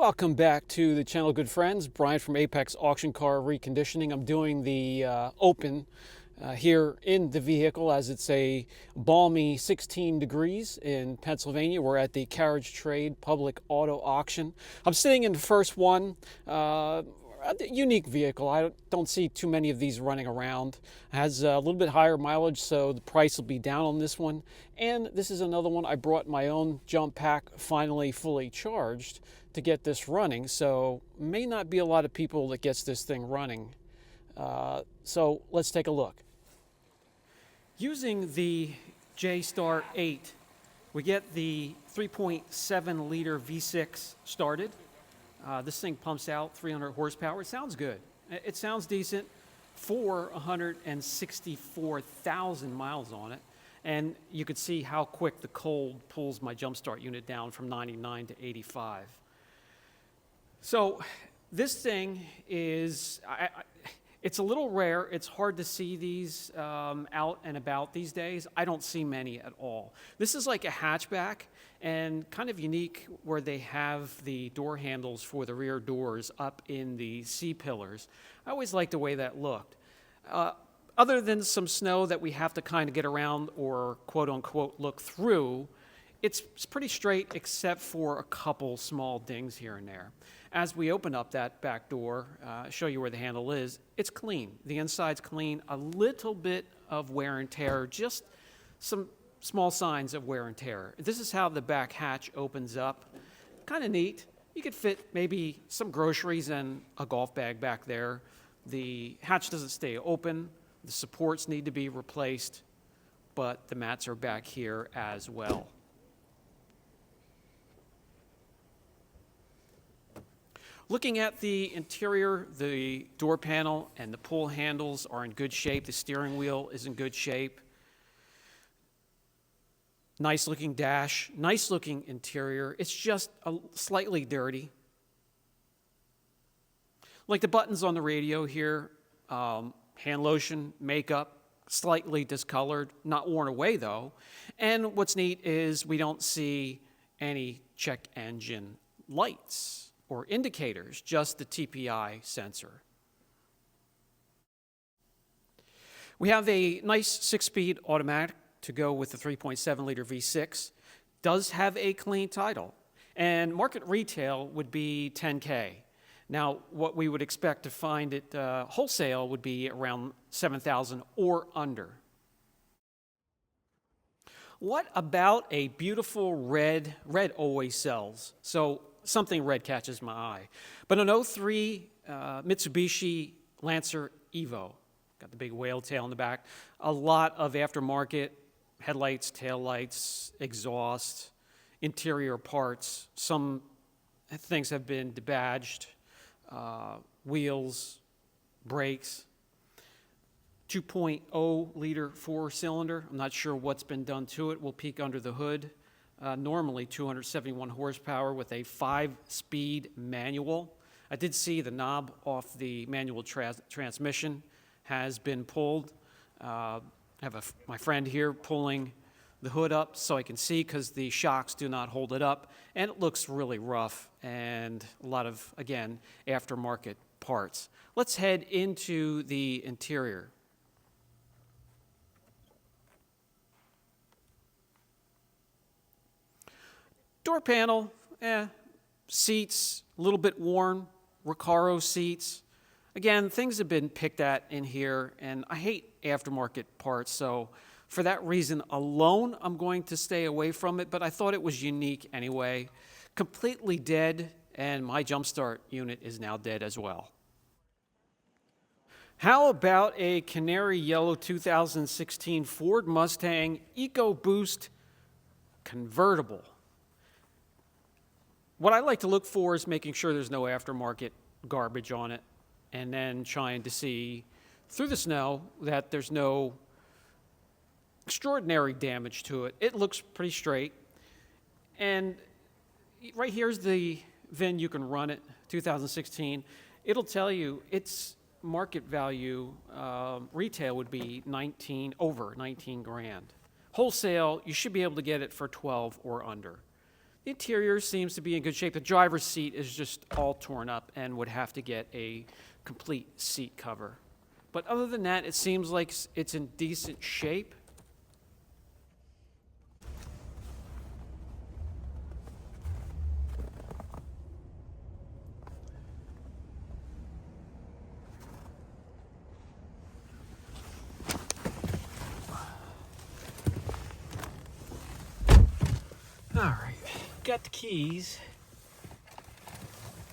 Welcome back to the channel, good friends. Brian from Apex Auction Car Reconditioning. I'm doing the open here in the vehicle as it's a balmy 16 degrees in Pennsylvania. We're at the Carriage Trade Public Auto Auction. I'm sitting in the first one. A unique vehicle. I don't see too many of these running around. It has a little bit higher mileage, so the price will be down on this one. And this is another one. I brought my own jump pack, finally fully charged, to get this running. So may not be a lot of people that gets this thing running. So let's take a look. Using the J-Star 8, we get the 3.7 liter V6 started. This thing pumps out 300 horsepower. It sounds good. It sounds decent for 164,000 miles on it. And you could see how quick the cold pulls my jump start unit down from 99 to 85. So this thing is, it's a little rare. It's hard to see these out and about these days. I don't see many at all. This is like a hatchback and kind of unique where they have the door handles for the rear doors up in the C-pillars. I always liked the way that looked. Other than some snow that we have to kind of get around or quote-unquote look through, it's pretty straight except for a couple small dings here and there. As we open up that back door, show you where the handle is, it's clean. The inside's clean, a little bit of wear and tear, just some small signs of wear and tear. This is how the back hatch opens up. Kind of neat. You could fit maybe some groceries and a golf bag back there. The hatch doesn't stay open. The supports need to be replaced, but the mats are back here as well. Looking at the interior, the door panel and the pull handles are in good shape. The steering wheel is in good shape. Nice looking dash, nice looking interior. It's just slightly dirty. Like the buttons on the radio here, hand lotion, makeup, slightly discolored, not worn away though. And what's neat is we don't see any check engine lights or indicators, just the TPI sensor. We have a nice 6-speed automatic to go with the 3.7 liter V6. Does have a clean title, and market retail would be $10K. Now, what we would expect to find at wholesale would be around $7,000 or under. What about a beautiful red? Red always sells, so something red catches my eye. But an 03 Mitsubishi Lancer Evo. Got the big whale tail in the back. A lot of aftermarket headlights, taillights, exhaust, interior parts. Some things have been debadged. Wheels, brakes. 2.0 liter 4-cylinder. I'm not sure what's been done to it. We'll peek under the hood. Normally 271 horsepower with a 5-speed manual. I did see the knob off the manual transmission has been pulled. I have my friend here pulling the hood up so I can see because the shocks do not hold it up, and it looks really rough and a lot of, again, aftermarket parts. Let's head into the interior. Door panel, seats, a little bit worn, Recaro seats. Again, things have been picked at in here, and I hate aftermarket parts, so for that reason alone, I'm going to stay away from it, but I thought it was unique anyway. Completely dead, and my jump start unit is now dead as well. How about a canary yellow 2016 Ford Mustang EcoBoost convertible? What I like to look for is making sure there's no aftermarket garbage on it, and then trying to see through the snow that there's no extraordinary damage to it. It looks pretty straight. And right here's the VIN. You can run it, 2016. It'll tell you its market value, retail would be over 19 grand. Wholesale, you should be able to get it for 12 or under. The interior seems to be in good shape. The driver's seat is just all torn up and would have to get a complete seat cover. But other than that, it seems like it's in decent shape. All right, got the keys.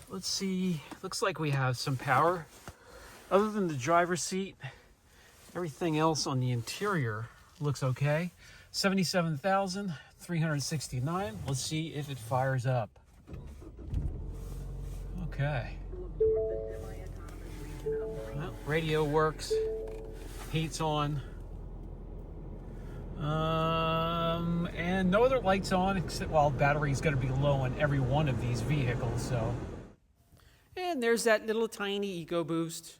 Let's see, looks like we have some power. Other than the driver's seat, everything else on the interior looks okay. 77,369. Let's see if it fires up. Okay. Well, radio works. Heat's on. And no other lights on, except, well, battery's going to be low on every one of these vehicles, so. And there's that little tiny EcoBoost.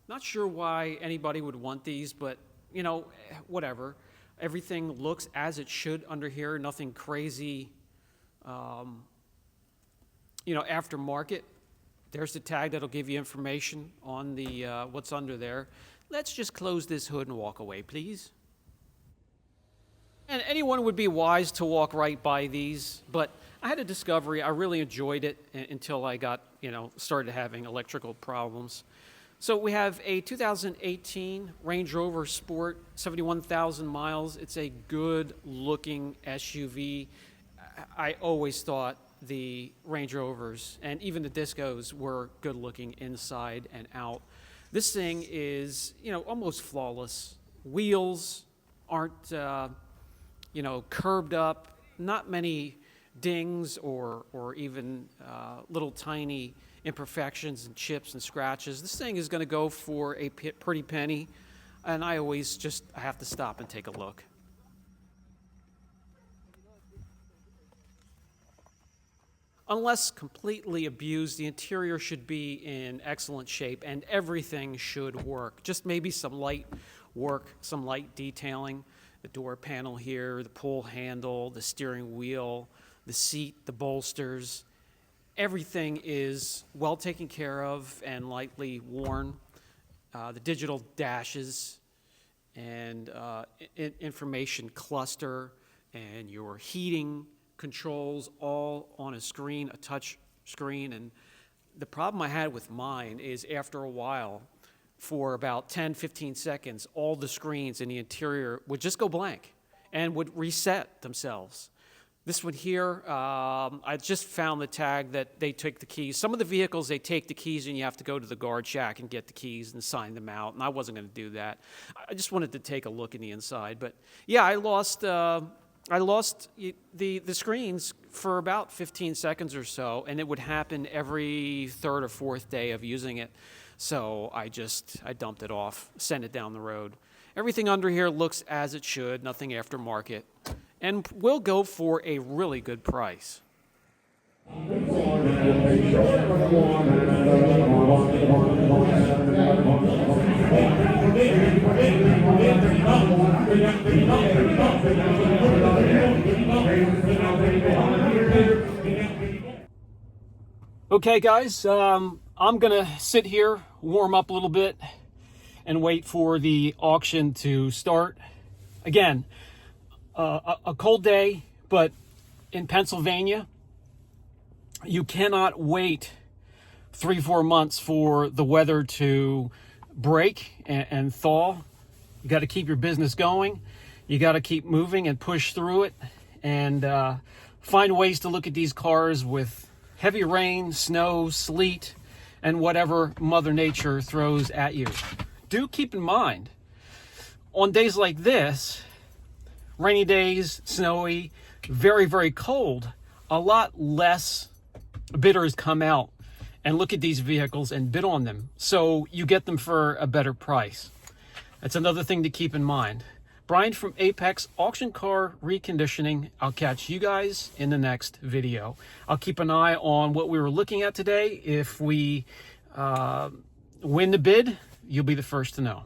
Not sure why anybody would want these, but, you know, whatever. Everything looks as it should under here, nothing crazy, you know, aftermarket. There's the tag that'll give you information on the what's under there. Let's just close this hood and walk away, please. And anyone would be wise to walk right by these, but I had a discovery. I really enjoyed it until I got, you know, started having electrical problems. So we have a 2018 Range Rover Sport, 71,000 miles. It's a good-looking SUV. I always thought the Range Rovers and even the Discos were good-looking inside and out. This thing is, you know, almost flawless. Wheels aren't, you know, curbed up. Not many dings or even little tiny imperfections and chips and scratches. This thing is going to go for a pretty penny, and I always just have to stop and take a look. Unless completely abused, the interior should be in excellent shape and everything should work. Just maybe some light work, some light detailing. The door panel here, the pull handle, the steering wheel, the seat, the bolsters. Everything is well taken care of and lightly worn. The digital dashes and information cluster and your heating controls all on a screen, a touch screen. And the problem I had with mine is after a while, for about 10, 15 seconds, all the screens in the interior would just go blank and would reset themselves. This one here, I just found the tag that they took the keys. Some of the vehicles, they take the keys and you have to go to the guard shack and get the keys and sign them out, and I wasn't going to do that. I just wanted to take a look in the inside. But yeah, I lost the screens for about 15 seconds or so, and it would happen every third or fourth day of using it. So I dumped it off, sent it down the road. Everything under here looks as it should, nothing aftermarket, and will go for a really good price. Okay, guys, I'm gonna sit here, warm up a little bit, and wait for the auction to start. Again, a cold day, but in Pennsylvania, you cannot wait 3-4 months for the weather to break and thaw. You got to keep your business going. You got to keep moving and push through it, and find ways to look at these cars with heavy rain, snow, sleet, and whatever Mother Nature throws at you. Do keep in mind, on days like this, rainy days, snowy, very, very cold, a lot less bidders come out and look at these vehicles and bid on them, so you get them for a better price. That's another thing to keep in mind. Brian from Apex Auction Car Reconditioning. I'll catch you guys in the next video. I'll keep an eye on what we were looking at today. If we win the bid, you'll be the first to know.